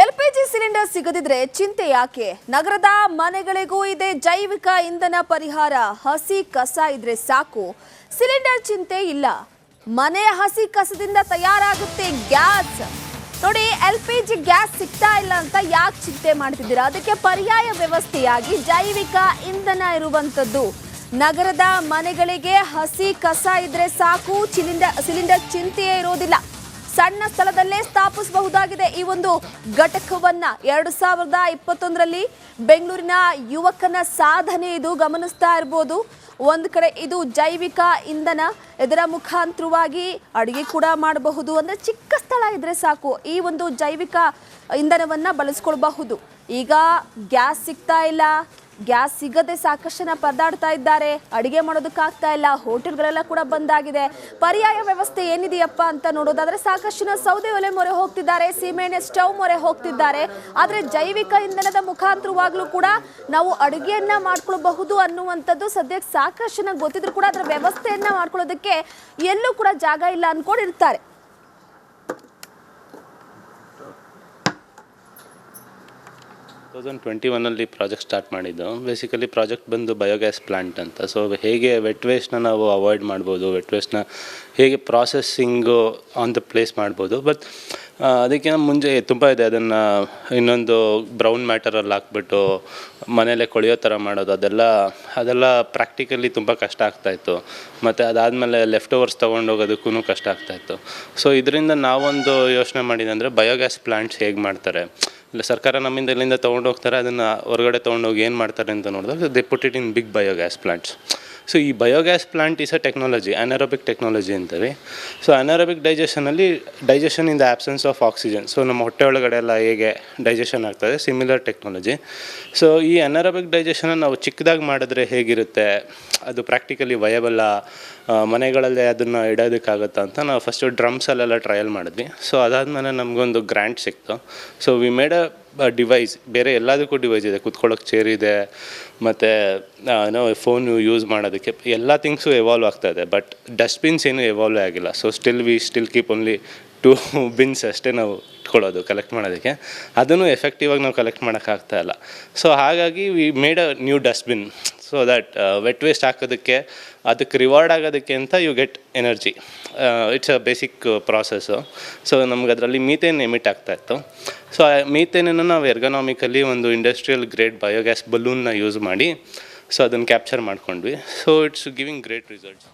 LPG cylinder ಸಿಗದಿದ್ರೆ ಚಿಂತೆ ಯಾಕೆ? ನಗರದ ಮನೆಗಳಿಗೂ ಇದೆ ಜೈವಿಕ ಇಂಧನ ಪರಿಹಾರ. ಹಸಿ ಕಸ ಇದ್ರೆ ಸಾಕು, ಸಿಲಿಂಡರ್ ಚಿಂತೆ ಇಲ್ಲ. ಮನೆ ಹಸಿ ಕಸದಿಂದ ತಯಾರಾಗುತ್ತೆ ಗ್ಯಾಸ್. ನೋಡಿ, ಎಲ್ಪಿಜಿ ಗ್ಯಾಸ್ ಸಿಗ್ತಾ ಇಲ್ಲ ಅಂತ ಯಾಕೆ ಚಿಂತೆ ಮಾಡ್ತಿದ್ದೀರಾ? ಅದಕ್ಕೆ ಪರ್ಯಾಯ ವ್ಯವಸ್ಥೆಯಾಗಿ ಜೈವಿಕ ಇಂಧನ ಇರುವಂತದ್ದು. ನಗರದ ಮನೆಗಳಿಗೆ ಹಸಿ ಕಸ ಇದ್ರೆ ಸಾಕು, ಸಿಲಿಂಡರ್ ಚಿಂತೆಯೇ ಇರೋದಿಲ್ಲ. ಸಣ್ಣ ಸ್ಥಳದಲ್ಲೇ ಸ್ಥಾಪಿಸಬಹುದಾಗಿದೆ ಈ ಒಂದು ಘಟಕವನ್ನ. 2021ರಲ್ಲಿ ಬೆಂಗಳೂರಿನ ಯುವಕನ ಸಾಧನೆ ಇದು, ಗಮನಿಸ್ತಾ ಇರಬಹುದು. ಒಂದು ಕಡೆ ಇದು ಜೈವಿಕ ಇಂಧನ, ಇದರ ಮುಖಾಂತರವಾಗಿ ಅಡುಗೆ ಕೂಡ ಮಾಡಬಹುದು. ಅಂದ್ರೆ ಚಿಕ್ಕ ಸ್ಥಳ ಇದ್ರೆ ಸಾಕು, ಈ ಒಂದು ಜೈವಿಕ ಇಂಧನವನ್ನ ಬಳಸ್ಕೊಳ್ಬಹುದು. ಈಗ ಗ್ಯಾಸ್ ಸಿಗ್ತಾ ಇಲ್ಲ, ಗ್ಯಾಸ್ ಸಿಗದೆ ಸಾಕಷ್ಟು ಜನ ಪರದಾಡ್ತಾ ಇದ್ದಾರೆ, ಅಡಿಗೆ ಮಾಡೋದಕ್ಕಾಗ್ತಾ ಇಲ್ಲ, ಹೋಟೆಲ್ಗಳೆಲ್ಲ ಕೂಡ ಬಂದಾಗಿದೆ. ಪರ್ಯಾಯ ವ್ಯವಸ್ಥೆ ಏನಿದೆಯಪ್ಪ ಅಂತ ನೋಡೋದಾದ್ರೆ ಸಾಕಷ್ಟು ಜನ ಸೌದೆ ಒಲೆ ಮೊರೆ ಹೋಗ್ತಿದ್ದಾರೆ, ಸೀಮೆಎಣ್ಣೆ ಸ್ಟವ್ ಮೊರೆ ಹೋಗ್ತಿದ್ದಾರೆ. ಆದ್ರೆ ಜೈವಿಕ ಇಂಧನದ ಮುಖಾಂತರವಾಗ್ಲೂ ಕೂಡ ನಾವು ಅಡುಗೆಯನ್ನ ಮಾಡ್ಕೊಳ್ಬಹುದು ಅನ್ನುವಂಥದ್ದು ಸದ್ಯಕ್ಕೆ ಸಾಕಷ್ಟು ಜನ ಗೊತ್ತಿದ್ರು ಕೂಡ ಅದರ ವ್ಯವಸ್ಥೆಯನ್ನ ಮಾಡ್ಕೊಳ್ಳೋದಕ್ಕೆ ಎಲ್ಲೂ ಕೂಡ ಜಾಗ ಇಲ್ಲ ಅನ್ಕೊಂಡಿರ್ತಾರೆ. 2021ರಲ್ಲಿ ಪ್ರಾಜೆಕ್ಟ್ ಸ್ಟಾರ್ಟ್ ಮಾಡಿದ್ದು. ಬೇಸಿಕಲಿ ಪ್ರಾಜೆಕ್ಟ್ ಬಂದು ಬಯೋಗ್ಯಾಸ್ ಪ್ಲಾಂಟ್ ಅಂತ. ಸೊ ಹೇಗೆ ವೆಟ್ ವೇಸ್ಟ್ನ ನಾವು ಅವಾಯ್ಡ್ ಮಾಡ್ಬೋದು, ವೆಟ್ ವೇಸ್ಟ್ನ ಹೇಗೆ ಪ್ರಾಸೆಸ್ಸಿಂಗು ಆನ್ ದ ಪ್ಲೇಸ್ ಮಾಡ್ಬೋದು. ಬಟ್ ಅದಕ್ಕಿಂತ ಮುಂಚೆ ತುಂಬ ಇದೆ. ಅದನ್ನು ಇನ್ನೊಂದು ಬ್ರೌನ್ ಮ್ಯಾಟರಲ್ಲಿ ಹಾಕ್ಬಿಟ್ಟು ಮನೇಲೆ ಕೊಳೆಯೋ ಥರ ಮಾಡೋದು, ಅದೆಲ್ಲ ಪ್ರಾಕ್ಟಿಕಲಿ ತುಂಬ ಕಷ್ಟ ಆಗ್ತಾಯಿತ್ತು. ಮತ್ತು ಅದಾದಮೇಲೆ ಲೆಫ್ಟ್ ಓವರ್ಸ್ ತೊಗೊಂಡೋಗೋದಕ್ಕೂ ಕಷ್ಟ ಆಗ್ತಾಯಿತ್ತು. ಸೊ ಇದರಿಂದ ನಾವೊಂದು ಯೋಚನೆ ಮಾಡಿದೆ ಅಂದರೆ ಬಯೋಗ್ಯಾಸ್ ಪ್ಲಾಂಟ್ಸ್ ಹೇಗೆ ಮಾಡ್ತಾರೆ, ಇಲ್ಲ ಸರ್ಕಾರ ನಮ್ಮಿಂದ ಇಲ್ಲಿಂದ ತೊಗೊಂಡೋಗ್ತಾರೆ, ಅದನ್ನು ಹೊರಗಡೆ ತೊಗೊಂಡೋಗಿ ಏನು ಮಾಡ್ತಾರೆ ಅಂತ ನೋಡಿದಾಗ they put it in big biogas plants. So ಈ biogas plant is a technology, anaerobic technology ಅಂತಾರೆ. So anaerobic digestion in the absence of oxygen. So ನಮ್ಮ ಹೊಟ್ಟೆ ಒಳಗಡೆ ಎಲ್ಲ ಹೇಗೆ ಡೈಜೆಷನ್ ಆಗ್ತದೆ, ಸಿಮಿಲರ್ ಟೆಕ್ನಾಲಜಿ. ಸೊ ಈ ಅನರೋಬಿಕ್ ಡೈಜೆಷನ್ನ ನಾವು ಚಿಕ್ಕದಾಗಿ ಮಾಡಿದ್ರೆ ಹೇಗಿರುತ್ತೆ, ಅದು ಪ್ರಾಕ್ಟಿಕಲಿ ವಯಬಲ್ಲ, ಮನೆಗಳಲ್ಲೇ ಅದನ್ನು ಇಡೋದಕ್ಕಾಗುತ್ತಾ ಅಂತ ನಾವು ಫಸ್ಟು ಡ್ರಮ್ಸಲ್ಲೆಲ್ಲ ಟ್ರಯಲ್ ಮಾಡಿದ್ವಿ. ಸೊ ಅದಾದಮೇಲೆ ನಮಗೊಂದು ಗ್ರ್ಯಾಂಟ್ ಸಿಕ್ತು. So we made a device. ಬೇರೆ ಎಲ್ಲದಕ್ಕೂ ಡಿವೈಸ್ ಇದೆ, ಕೂತ್ಕೊಳ್ಳೋಕೆ ಚೇರ್ ಇದೆ, ಮತ್ತು ಫೋನ್ ಯೂಸ್ ಮಾಡೋದಕ್ಕೆ ಎಲ್ಲ ಥಿಂಗ್ಸು ಎವಾಲ್ವ್ ಆಗ್ತಾಯಿದೆ. ಬಟ್ ಡಸ್ಟ್ಬಿನ್ಸ್ ಏನೂ ಎವಾಲ್ವ್ ಆಗಿಲ್ಲ. So we still keep only 2 bins ಅಷ್ಟೇ ನಾವು ಇಟ್ಕೊಳ್ಳೋದು ಕಲೆಕ್ಟ್ ಮಾಡೋದಕ್ಕೆ. ಅದನ್ನು ಎಫೆಕ್ಟಿವಾಗಿ ನಾವು ಕಲೆಕ್ಟ್ ಮಾಡೋಕ್ಕಾಗ್ತಾ ಇಲ್ಲ. ಸೊ ಹಾಗಾಗಿ we made a new dustbin. So that wet waste ಹಾಕೋದಕ್ಕೆ, ಅದಕ್ಕೆ ರಿವಾರ್ಡ್ ಆಗೋದಕ್ಕೆ ಅಂತ you get energy. It's a basic process. So ನಮ್ಗೆ ಅದರಲ್ಲಿ ಮೀಥೇನ್ ಎಮಿಟ್ ಆಗ್ತಾಯಿತ್ತು. ಸೊ ಆ ಮೀಥೇನನ್ನು ನಾವು ಎರ್ಗನಾಮಿಕಲಿ ಒಂದು ಇಂಡಸ್ಟ್ರಿಯಲ್ ಗ್ರೇಡ್ ಬಯೋಗ್ಯಾಸ್ ಬಲೂನ್ನ ಯೂಸ್ ಮಾಡಿ ಸೊ ಅದನ್ನು ಕ್ಯಾಪ್ಚರ್ ಮಾಡ್ಕೊಂಡ್ವಿ. So it's giving great results.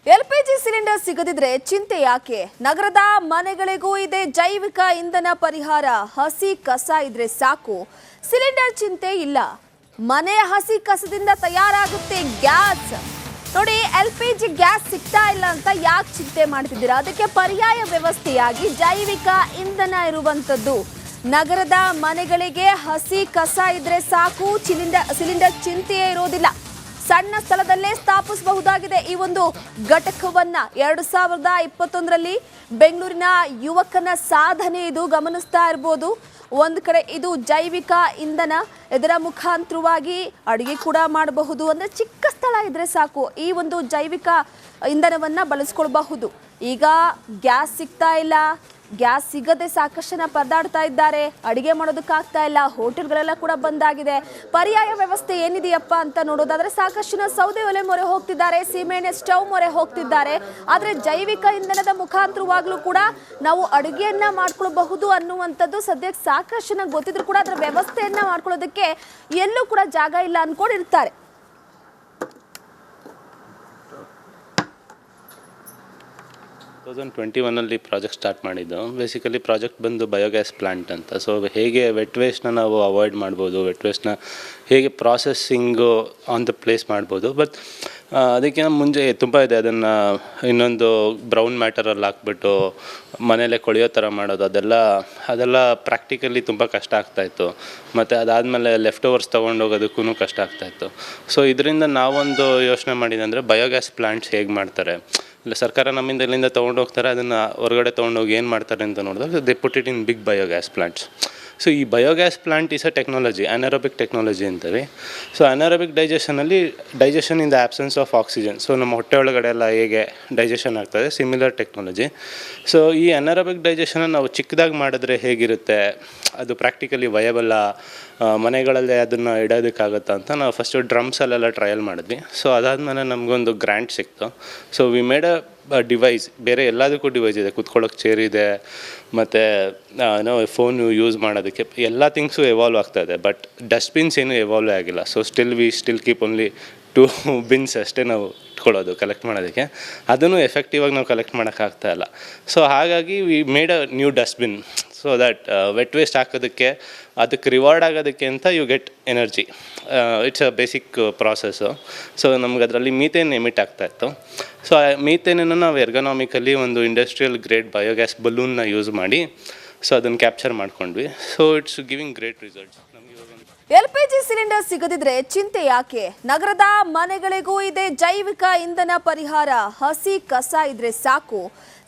LPG cylinder ಸಿಗದಿದ್ರೆ ಚಿಂತೆ ಯಾಕೆ? ನಗರದ ಮನೆಗಳಿಗೂ ಇದೆ ಜೈವಿಕ ಇಂಧನ ಪರಿಹಾರ. ಹಸಿ ಕಸ ಇದ್ರೆ ಸಾಕು, ಸಿಲಿಂಡರ್ ಚಿಂತೆ ಇಲ್ಲ. ಮನೆ ಹಸಿ ಕಸದಿಂದ ತಯಾರಾಗುತ್ತೆ ಗ್ಯಾಸ್. ನೋಡಿ, ಎಲ್ಪಿಜಿ ಗ್ಯಾಸ್ ಸಿಗ್ತಾ ಇಲ್ಲ ಅಂತ ಯಾಕೆ ಚಿಂತೆ ಮಾಡ್ತಿದ್ದೀರಾ? ಅದಕ್ಕೆ ಪರ್ಯಾಯ ವ್ಯವಸ್ಥೆಯಾಗಿ ಜೈವಿಕ ಇಂಧನ ಇರುವಂತದ್ದು. ನಗರದ ಮನೆಗಳಿಗೆ ಹಸಿ ಕಸ ಇದ್ರೆ ಸಾಕು, ಸಿಲಿಂಡರ್ ಚಿಂತೆಯೇ ಇರೋದಿಲ್ಲ. ಸಣ್ಣ ಸ್ಥಳದಲ್ಲೇ ಸ್ಥಾಪಿಸಬಹುದಾಗಿದೆ ಈ ಒಂದು ಘಟಕವನ್ನ. 2021ರಲ್ಲಿ ಬೆಂಗಳೂರಿನ ಯುವಕನ ಸಾಧನೆ ಇದು, ಗಮನಿಸ್ತಾ ಇರಬಹುದು. ಒಂದು ಕಡೆ ಇದು ಜೈವಿಕ ಇಂಧನ, ಇದರ ಮುಖಾಂತರವಾಗಿ ಅಡುಗೆ ಕೂಡ ಮಾಡಬಹುದು. ಅಂದ್ರೆ ಚಿಕ್ಕ ಸ್ಥಳ ಇದ್ರೆ ಸಾಕು, ಈ ಒಂದು ಜೈವಿಕ ಇಂಧನವನ್ನ ಬಳಸ್ಕೊಳ್ಬಹುದು. ಈಗ ಗ್ಯಾಸ್ ಸಿಗ್ತಾ ಇಲ್ಲ, ಗ್ಯಾಸ್ ಸಿಗದೆ ಸಾಕಷ್ಟು ಜನ ಪರದಾಡ್ತಾ ಇದ್ದಾರೆ, ಅಡುಗೆ ಮಾಡೋದಕ್ಕಾಗ್ತಾ ಇಲ್ಲ, ಹೋಟೆಲ್ಗಳೆಲ್ಲ ಕೂಡ ಬಂದಾಗಿದೆ. ಪರ್ಯಾಯ ವ್ಯವಸ್ಥೆ ಏನಿದೆಯಪ್ಪ ಅಂತ ನೋಡೋದಾದ್ರೆ ಸಾಕಷ್ಟು ಜನ ಸೌದೆ ಒಲೆ ಮೊರೆ ಹೋಗ್ತಿದ್ದಾರೆ, ಸೀಮೆಎಣ್ಣೆ ಸ್ಟವ್ ಮೊರೆ ಹೋಗ್ತಿದ್ದಾರೆ. ಆದ್ರೆ ಜೈವಿಕ ಇಂಧನದ ಮುಖಾಂತರವಾಗ್ಲೂ ಕೂಡ ನಾವು ಅಡುಗೆಯನ್ನ ಮಾಡ್ಕೊಳ್ಬಹುದು ಅನ್ನುವಂಥದ್ದು ಸದ್ಯಕ್ಕೆ ಸಾಕಷ್ಟು ಜನ ಗೊತ್ತಿದ್ರು ಕೂಡ ಅದರ ವ್ಯವಸ್ಥೆಯನ್ನ ಮಾಡ್ಕೊಳ್ಳೋದಕ್ಕೆ ಎಲ್ಲೂ ಕೂಡ ಜಾಗ ಇಲ್ಲ ಅನ್ಕೊಂಡಿರ್ತಾರೆ. ಟೂ 2021ರಲ್ಲಿ ಪ್ರಾಜೆಕ್ಟ್ ಸ್ಟಾರ್ಟ್ ಮಾಡಿದ್ದು. ಬೇಸಿಕಲಿ ಪ್ರಾಜೆಕ್ಟ್ ಬಂದು ಬಯೋಗ್ಯಾಸ್ ಪ್ಲಾಂಟ್ ಅಂತ. ಸೊ ಹೇಗೆ ವೆಟ್ ವೇಸ್ಟ್ನ ನಾವು ಅವಾಯ್ಡ್ ಮಾಡ್ಬೋದು, ವೆಟ್ ವೇಸ್ಟ್ನ ಹೇಗೆ ಪ್ರಾಸೆಸ್ಸಿಂಗು ಆನ್ ದ ಪ್ಲೇಸ್ ಮಾಡ್ಬೋದು. ಬಟ್ ಅದಕ್ಕಿಂತ ಮುಂಚೆ ತುಂಬ ಇದೆ. ಅದನ್ನು ಇನ್ನೊಂದು ಬ್ರೌನ್ ಮ್ಯಾಟರಲ್ಲಿ ಹಾಕ್ಬಿಟ್ಟು ಮನೇಲೆ ಕೊಳೆಯೋ ಥರ ಮಾಡೋದು, ಅದೆಲ್ಲ ಪ್ರಾಕ್ಟಿಕಲಿ ತುಂಬ ಕಷ್ಟ ಆಗ್ತಾಯಿತ್ತು. ಮತ್ತು ಅದಾದಮೇಲೆ ಲೆಫ್ಟ್ ಓವರ್ಸ್ ತೊಗೊಂಡೋಗೋದಕ್ಕೂ ಕಷ್ಟ ಆಗ್ತಾಯಿತ್ತು. ಸೊ ಇದರಿಂದ ನಾವೊಂದು ಯೋಚನೆ ಮಾಡಿದೆ ಅಂದರೆ ಬಯೋಗ್ಯಾಸ್ ಪ್ಲಾಂಟ್ಸ್ ಹೇಗೆ ಮಾಡ್ತಾರೆ, ಇಲ್ಲ ಸರ್ಕಾರ ನಮ್ಮಿಂದ ಇಲ್ಲಿಂದ ತೊಗೊಂಡೋಗ್ತಾರೆ, ಅದನ್ನು ಹೊರಗಡೆ ತೊಗೊಂಡೋಗಿ ಏನು ಮಾಡ್ತಾರೆ ಅಂತ ನೋಡಿದಾಗ they put it in big biogas plants. So ಈ biogas plant is a technology, anaerobic technology ಅಂತೀವಿ. ಸೊ ಅನಾರೋಬಿಕ್ ಡೈಜೆಷನಲ್ಲಿ digestion in the absence of oxygen. So ನಮ್ಮ ಹೊಟ್ಟೆ ಒಳಗಡೆ ಎಲ್ಲ ಹೇಗೆ ಡೈಜೆಷನ್ ಆಗ್ತದೆ, ಸಿಮಿಲರ್ ಟೆಕ್ನಾಲಜಿ. ಸೊ ಈ ಅನಾರೋಬಿಕ್ ಡೈಜೆಷನ್ನ ನಾವು ಚಿಕ್ಕದಾಗಿ ಮಾಡಿದ್ರೆ ಹೇಗಿರುತ್ತೆ, ಅದು ಪ್ರಾಕ್ಟಿಕಲಿ ವಯಬಲ್ಲ, ಮನೆಗಳಲ್ಲೇ ಅದನ್ನು ಇಡೋದಕ್ಕಾಗುತ್ತಾ ಅಂತ ನಾವು ಫಸ್ಟು ಡ್ರಮ್ಸಲ್ಲೆಲ್ಲ ಟ್ರಯಲ್ ಮಾಡಿದ್ವಿ. ಸೊ ಅದಾದಮೇಲೆ ನಮಗೊಂದು ಗ್ರ್ಯಾಂಟ್ ಸಿಕ್ತು. So we made a device, ಬೇರೆ ಎಲ್ಲದಕ್ಕೂ ಡಿವೈಸ್ ಇದೆ, ಕುತ್ಕೊಳ್ಳೋಕೆ ಚೇರ್ ಇದೆ, ಮತ್ತು ನಾವು ಫೋನು ಯೂಸ್ ಮಾಡೋದಕ್ಕೆ ಎಲ್ಲ ಥಿಂಗ್ಸು ಎವಾಲ್ವ್ ಆಗ್ತಾಯಿದೆ. ಬಟ್ ಡಸ್ಟ್ಬಿನ್ಸ್ ಏನೂ ಎವಾಲ್ವ್ ಆಗಿಲ್ಲ. So still keep only 2 bins ಅಷ್ಟೇ ನಾವು ಇಟ್ಕೊಳ್ಳೋದು ಕಲೆಕ್ಟ್ ಮಾಡೋದಕ್ಕೆ. ಅದನ್ನು ಎಫೆಕ್ಟಿವಾಗಿ ನಾವು ಕಲೆಕ್ಟ್ ಮಾಡೋಕ್ಕಾಗ್ತಾಯಿಲ್ಲ. ಸೊ ಹಾಗಾಗಿ we made a new dustbin so that wet waste ಹಾಕೋದಕ್ಕೆ, ಅದಕ್ಕೆ ರಿವಾರ್ಡ್ ಆಗೋದಕ್ಕೆ ಅಂತ you get energy. It's a basic process. So ನಮ್ಗೆ ಅದರಲ್ಲಿ ಮೀಥೇನ್ ಎಮಿಟ್ ಆಗ್ತಾಯಿತ್ತು. ಸೊ ಆ ಮೀಥೇನನ್ನು ನಾವು ಎರ್ಗನಾಮಿಕಲಿ ಒಂದು ಇಂಡಸ್ಟ್ರಿಯಲ್ ಗ್ರೇಡ್ ಬಯೋಗ್ಯಾಸ್ ಬಲೂನ್ನ ಯೂಸ್ ಮಾಡಿ ಸೊ ಅದನ್ನು ಕ್ಯಾಪ್ಚರ್ ಮಾಡ್ಕೊಂಡ್ವಿ. So it's giving great results. LPG cylinder ಸಿಗದಿದ್ರೆ ಚಿಂತೆ ಯಾಕೆ? ನಗರದ ಮನೆಗಳಿಗೂ ಇದೆ ಜೈವಿಕ ಇಂಧನ ಪರಿಹಾರ. ಹಸಿ ಕಸ ಇದ್ರೆ ಸಾಕು,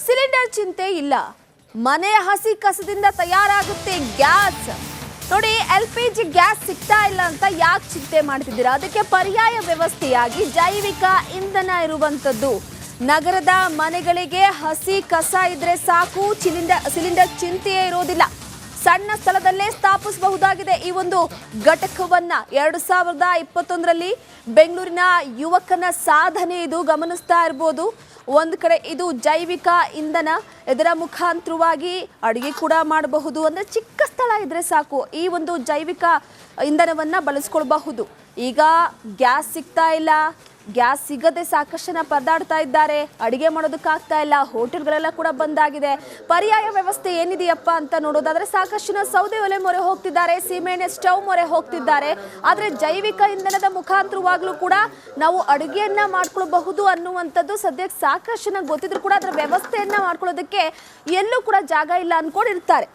ಸಿಲಿಂಡರ್ ಚಿಂತೆ ಇಲ್ಲ. ಮನೆ ಹಸಿ ಕಸದಿಂದ ತಯಾರಾಗುತ್ತೆ ಗ್ಯಾಸ್. ನೋಡಿ, LPG ಗ್ಯಾಸ್ ಸಿಗ್ತಾ ಇಲ್ಲ ಅಂತ ಯಾಕೆ ಚಿಂತೆ ಮಾಡ್ತಿದ್ದೀರಾ? ಅದಕ್ಕೆ ಪರ್ಯಾಯ ವ್ಯವಸ್ಥೆಯಾಗಿ ಜೈವಿಕ ಇಂಧನ ಇರುವಂತದ್ದು. ನಗರದ ಮನೆಗಳಿಗೆ ಹಸಿ ಕಸ ಇದ್ರೆ ಸಾಕು, ಸಿಲಿಂಡರ್ ಚಿಂತೆಯೇ ಇರೋದಿಲ್ಲ. ಸಣ್ಣ ಸ್ಥಳದಲ್ಲೇ ಸ್ಥಾಪಿಸಬಹುದಾಗಿದೆ ಈ ಒಂದು ಘಟಕವನ್ನ. 2021ರಲ್ಲಿ ಬೆಂಗಳೂರಿನ ಯುವಕನ ಸಾಧನೆ ಇದು, ಗಮನಿಸ್ತಾ ಇರ್ಬೋದು. ಒಂದು ಕಡೆ ಇದು ಜೈವಿಕ ಇಂಧನ, ಇದರ ಮುಖಾಂತರವಾಗಿ ಅಡುಗೆ ಕೂಡ ಮಾಡಬಹುದು. ಅಂದರೆ ಚಿಕ್ಕ ಸ್ಥಳ ಇದ್ರೆ ಸಾಕು, ಈ ಒಂದು ಜೈವಿಕ ಇಂಧನವನ್ನ ಬಳಸ್ಕೊಳ್ಬಹುದು. ಈಗ ಗ್ಯಾಸ್ ಸಿಗ್ತಾ ಇಲ್ಲ, ಗ್ಯಾಸ್ ಸಿಗದೆ ಸಾಕಷ್ಟು ಜನ ಪರದಾಡ್ತಾ ಇದ್ದಾರೆ, ಅಡಿಗೆ ಮಾಡೋದಕ್ಕಾಗ್ತಾ ಇಲ್ಲ, ಹೋಟೆಲ್ಗಳೆಲ್ಲ ಕೂಡ ಬಂದಾಗಿದೆ. ಪರ್ಯಾಯ ವ್ಯವಸ್ಥೆ ಏನಿದೆಯಪ್ಪ ಅಂತ ನೋಡೋದಾದ್ರೆ ಸಾಕಷ್ಟು ಜನ ಸೌದೆ ಒಲೆ ಮೊರೆ ಹೋಗ್ತಿದ್ದಾರೆ, ಸೀಮೆಎಣ್ಣೆ ಸ್ಟವ್ ಮೊರೆ ಹೋಗ್ತಿದ್ದಾರೆ. ಆದರೆ ಜೈವಿಕ ಇಂಧನದ ಮುಖಾಂತರವಾಗ್ಲೂ ಕೂಡ ನಾವು ಅಡುಗೆಯನ್ನ ಮಾಡ್ಕೊಳ್ಬಹುದು ಅನ್ನುವಂಥದ್ದು ಸದ್ಯಕ್ಕೆ ಸಾಕಷ್ಟು ಜನ ಗೊತ್ತಿದ್ರು ಕೂಡ ಅದರ ವ್ಯವಸ್ಥೆಯನ್ನ ಮಾಡ್ಕೊಳ್ಳೋದಕ್ಕೆ ಎಲ್ಲೂ ಕೂಡ ಜಾಗ ಇಲ್ಲ ಅನ್ಕೊಂಡಿರ್ತಾರೆ.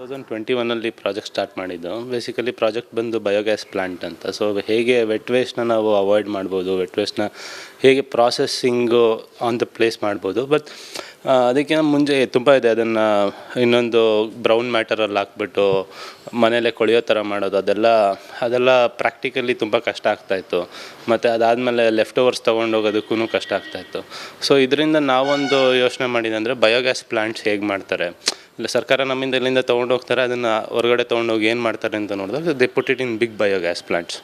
2021ರಲ್ಲಿ ಪ್ರಾಜೆಕ್ಟ್ ಸ್ಟಾರ್ಟ್ ಮಾಡಿದ್ದು. ಬೇಸಿಕಲಿ ಪ್ರಾಜೆಕ್ಟ್ ಬಂದು ಬಯೋಗ್ಯಾಸ್ ಪ್ಲಾಂಟ್ ಅಂತ. ಸೊ ಹೇಗೆ ವೆಟ್ ವೇಸ್ಟ್ನ ನಾವು ಅವಾಯ್ಡ್ ಮಾಡ್ಬೋದು, ವೆಟ್ ವೇಸ್ಟ್ನ ಹೇಗೆ ಪ್ರಾಸೆಸ್ಸಿಂಗು ಆನ್ ದ ಪ್ಲೇಸ್ ಮಾಡ್ಬೋದು. ಬಟ್ ಅದಕ್ಕಿಂತ ಮುಂಚೆ ತುಂಬ ಇದೆ. ಅದನ್ನು ಇನ್ನೊಂದು ಬ್ರೌನ್ ಮ್ಯಾಟರಲ್ಲಿ ಹಾಕ್ಬಿಟ್ಟು ಮನೇಲೆ ಕೊಳೆಯೋ ಥರ ಮಾಡೋದು, ಅದೆಲ್ಲ ಪ್ರಾಕ್ಟಿಕಲಿ ತುಂಬ ಕಷ್ಟ ಆಗ್ತಾಯಿತ್ತು. ಮತ್ತು ಅದಾದಮೇಲೆ ಲೆಫ್ಟ್ ಓವರ್ಸ್ ತೊಗೊಂಡೋಗೋದಕ್ಕೂ ಕಷ್ಟ ಆಗ್ತಾಯಿತ್ತು. ಸೊ ಇದರಿಂದ ನಾವೊಂದು ಯೋಚನೆ ಮಾಡಿದೆ ಅಂದರೆ ಬಯೋಗ್ಯಾಸ್ ಪ್ಲಾಂಟ್ಸ್ ಹೇಗೆ ಮಾಡ್ತಾರೆ, ಇಲ್ಲ ಸರ್ಕಾರ ನಮ್ಮಿಂದ ಇಲ್ಲಿಂದ ತೊಗೊಂಡೋಗ್ತಾರೆ, ಅದನ್ನು ಹೊರಗಡೆ ತೊಗೊಂಡೋಗಿ ಏನು ಮಾಡ್ತಾರೆ ಅಂತ ನೋಡಿದಾಗ they put it in big biogas plants.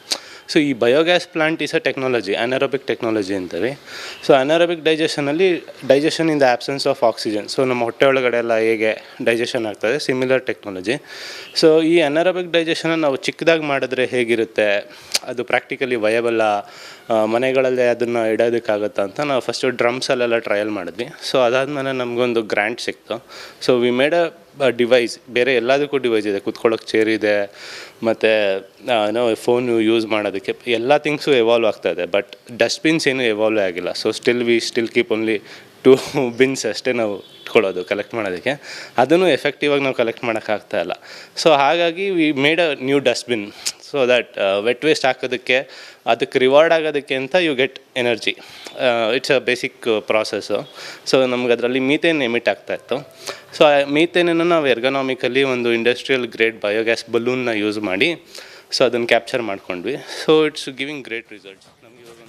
So ಈ biogas plant is a technology, anaerobic technology ಅಂತೀವಿ. ಸೊ ಅನಾರೋಬಿಕ್ ಡೈಜೆಷನಲ್ಲಿ digestion in the absence of oxygen. So ನಮ್ಮ ಹೊಟ್ಟೆ ಒಳಗಡೆ ಎಲ್ಲ ಹೇಗೆ ಡೈಜೆಷನ್ ಆಗ್ತದೆ, ಸಿಮಿಲರ್ ಟೆಕ್ನಾಲಜಿ. ಸೊ ಈ ಅನಾರೋಬಿಕ್ ಡೈಜೆಷನ್ನ ನಾವು ಚಿಕ್ಕದಾಗಿ ಮಾಡಿದ್ರೆ ಹೇಗಿರುತ್ತೆ, ಅದು ಪ್ರಾಕ್ಟಿಕಲಿ ವಯಬಲ್ಲ, ಮನೆಗಳಲ್ಲೇ ಅದನ್ನು ಇಡೋದಕ್ಕಾಗುತ್ತಾ ಅಂತ ನಾವು ಫಸ್ಟು ಡ್ರಮ್ಸಲ್ಲೆಲ್ಲ ಟ್ರಯಲ್ ಮಾಡಿದ್ವಿ. ಸೊ ಅದಾದಮೇಲೆ ನಮಗೊಂದು ಗ್ರ್ಯಾಂಟ್ ಸಿಕ್ತು. So we made a device, ಬೇರೆ ಎಲ್ಲದಕ್ಕೂ ಡಿವೈಸ್ ಇದೆ, ಕುತ್ಕೊಳ್ಳೋಕೆ ಚೇರ್ ಇದೆ, ಮತ್ತು ನಾವು ಫೋನು ಯೂಸ್ ಮಾಡೋದಕ್ಕೆ ಎಲ್ಲ ಥಿಂಗ್ಸು ಎವಾಲ್ವ್ ಆಗ್ತಾಯಿದೆ. ಬಟ್ ಡಸ್ಟ್ಬಿನ್ಸ್ ಏನೂ ಎವಾಲ್ವ್ ಆಗಿಲ್ಲ. So still keep only 2 bins ಅಷ್ಟೇ ನಾವು ಇಟ್ಕೊಳ್ಳೋದು ಕಲೆಕ್ಟ್ ಮಾಡೋದಕ್ಕೆ. ಅದನ್ನು ಎಫೆಕ್ಟಿವಾಗಿ ನಾವು ಕಲೆಕ್ಟ್ ಮಾಡೋಕ್ಕಾಗ್ತಾಯಿಲ್ಲ. ಸೊ ಹಾಗಾಗಿ we made a new dustbin so that wet waste ಹಾಕೋದಕ್ಕೆ, ಅದಕ್ಕೆ ರಿವಾರ್ಡ್ ಆಗೋದಕ್ಕೆ ಅಂತ you get energy. It's a basic process. So ನಮ್ಗೆ ಅದರಲ್ಲಿ ಮೀಥೇನ್ ಎಮಿಟ್ ಆಗ್ತಾಯಿತ್ತು. ಸೊ ಆ ಮೀಥೇನನ್ನು ನಾವು ಎರ್ಗನಾಮಿಕಲಿ ಒಂದು ಇಂಡಸ್ಟ್ರಿಯಲ್ ಗ್ರೇಡ್ ಬಯೋಗ್ಯಾಸ್ ಬಲೂನ್ನ ಯೂಸ್ ಮಾಡಿ ಸೊ ಅದನ್ನು ಕ್ಯಾಪ್ಚರ್ ಮಾಡ್ಕೊಂಡ್ವಿ. So it's giving great results.